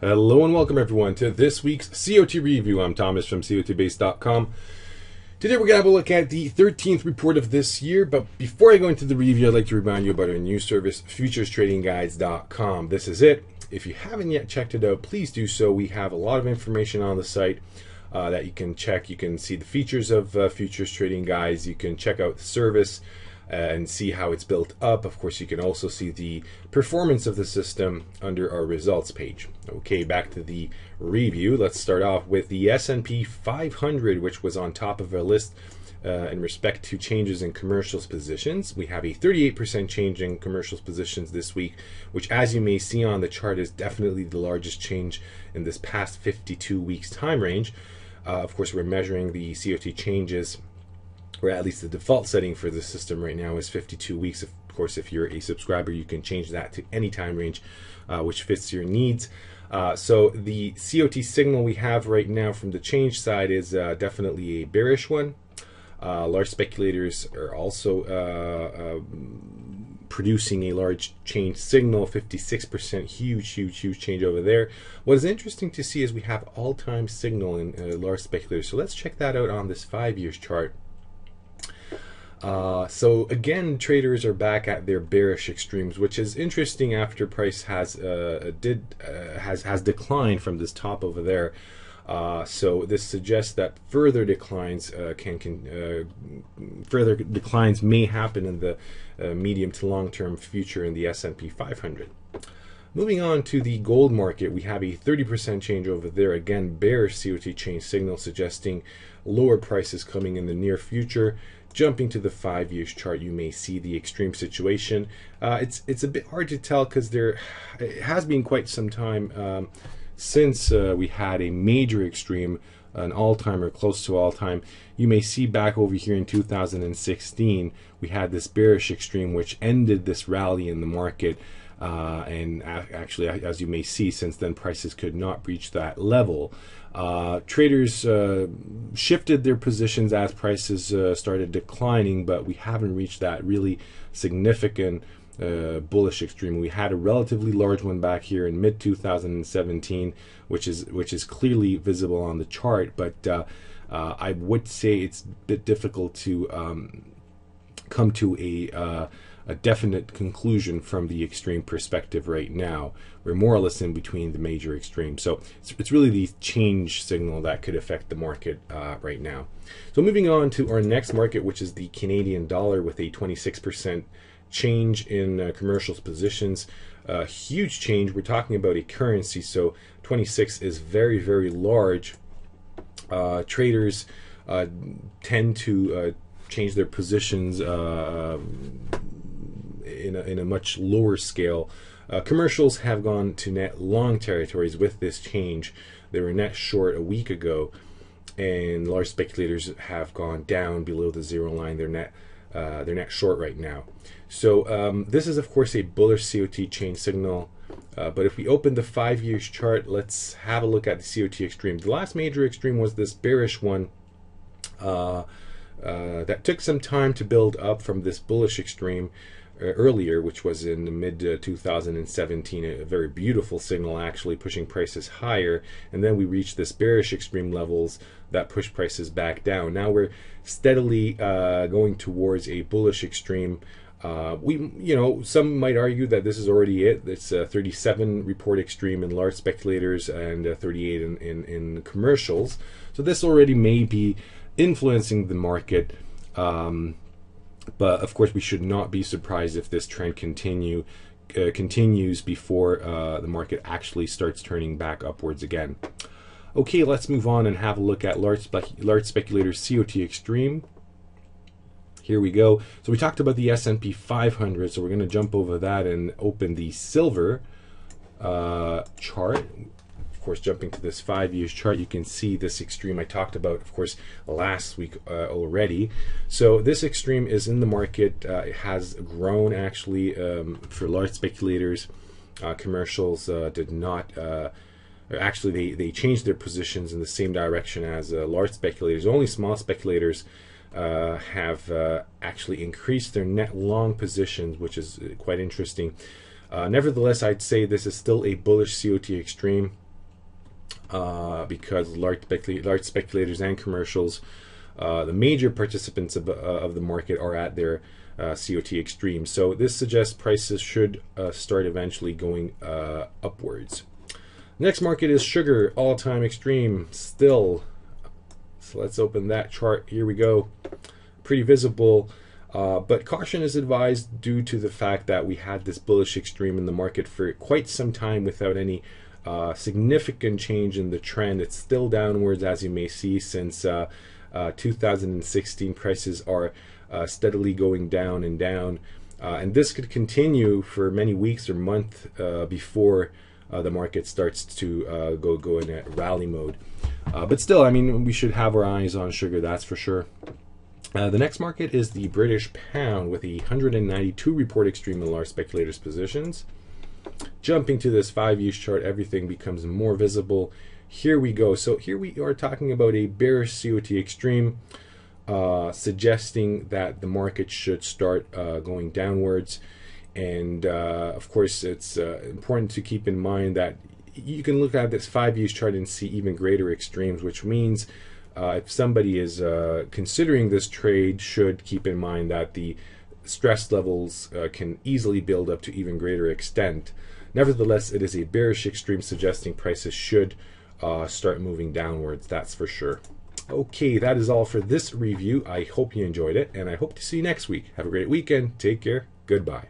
Hello and welcome everyone to this week's COT review. I'm Thomas from COTbase.com. Today we're going to have a look at the 13th report of this year, but before I go into the review, I'd like to remind you about our new service, futurestradingguides.com. This is it. If you haven't yet checked it out, please do so. We have a lot of information on the site that you can check. You can see the features of Futures Trading Guides. You can check out the service and see how it's built up. Of course, you can also see the performance of the system under our results page. Okay, back to the review. Let's start off with the S&P 500, which was on top of our list in respect to changes in commercials positions. We have a 38% change in commercials positions this week, which, as you may see on the chart, is definitely the largest change in this past 52 weeks time range. Of course, we're measuring the COT changes, or at least the default setting for the system right now is 52 weeks. Of course, if you're a subscriber, you can change that to any time range which fits your needs. So the COT signal we have right now from the change side is definitely a bearish one. Large speculators are also producing a large change signal, 56%, huge change over there. What is interesting to see is we have all-time signal in large speculators. So let's check that out on this 5-year chart. So again, traders are back at their bearish extremes, which is interesting after price has declined from this top over there. So this suggests that further declines further declines may happen in the medium to long-term future in the S&P 500. Moving on to the gold market, we have a 30% change over there. Again, bearish COT change signal suggesting lower prices coming in the near future. Jumping to the 5-year chart, you may see the extreme situation. It's a bit hard to tell because it has been quite some time since we had a major extreme, an all-time or close to all-time. You may see back over here in 2016, we had this bearish extreme which ended this rally in the market. And actually, as you may see, since then prices could not breach that level. Traders shifted their positions as prices started declining, but we haven't reached that really significant bullish extreme. We had a relatively large one back here in mid 2017, which is clearly visible on the chart, but I would say it's a bit difficult to come to a definite conclusion from the extreme perspective right now. We're more or less in between the major extremes. So it's really the change signal that could affect the market right now. So moving on to our next market, which is the Canadian dollar, with a 26% change in commercials positions. Huge change. We're talking about a currency, so 26 is very large. Traders tend to change their positions in a much lower scale. Commercials have gone to net long territories with this change. They were net short a week ago, and large speculators have gone down below the zero line. They're net short right now. So this is of course a bullish COT change signal. But if we open the 5-year chart, let's have a look at the COT extreme. The last major extreme was this bearish one that took some time to build up from this bullish extreme earlier, which was in the mid 2017, a very beautiful signal, actually pushing prices higher, and then we reached this bearish extreme levels that pushed prices back down. Now we're steadily going towards a bullish extreme. Some might argue that this is already it. It's a 37 report extreme in large speculators and 38 in commercials. So this already may be influencing the market. But of course, we should not be surprised if this trend continues before the market actually starts turning back upwards again. Okay, let's move on and have a look at large speculators COT Extreme. Here we go. So we talked about the S&P 500, so we're going to jump over that and open the silver chart. Of course, jumping to this 5-year chart, you can see this extreme I talked about, of course, last week already. So this extreme is in the market. It has grown actually for large speculators. Commercials did not. Actually, they changed their positions in the same direction as large speculators. Only small speculators have actually increased their net long positions, which is quite interesting. Nevertheless, I'd say this is still a bullish COT extreme. because large speculators and commercials, the major participants of the market, are at their COT Extreme. So this suggests prices should start eventually going upwards. Next market is sugar, all-time extreme still. So let's open that chart. Here we go. Pretty visible, but caution is advised due to the fact that we had this bullish extreme in the market for quite some time without any significant change in the trend. It's still downwards, as you may see, since 2016. Prices are steadily going down and down, and this could continue for many weeks or months before the market starts to go in a rally mode. But still, I mean, we should have our eyes on sugar, that's for sure. The next market is the British pound with a 192 report extreme in large speculators positions. Jumping to this 5-year chart, everything becomes more visible. Here we go. So here we are talking about a bearish COT extreme, suggesting that the market should start going downwards. And of course, it's important to keep in mind that you can look at this 5-year chart and see even greater extremes, which means if somebody is considering this trade, should keep in mind that the stress levels can easily build up to even greater extent. Nevertheless, it is a bearish extreme, suggesting prices should start moving downwards, that's for sure. Okay, that is all for this review. I hope you enjoyed it, and I hope to see you next week. Have a great weekend. Take care. Goodbye.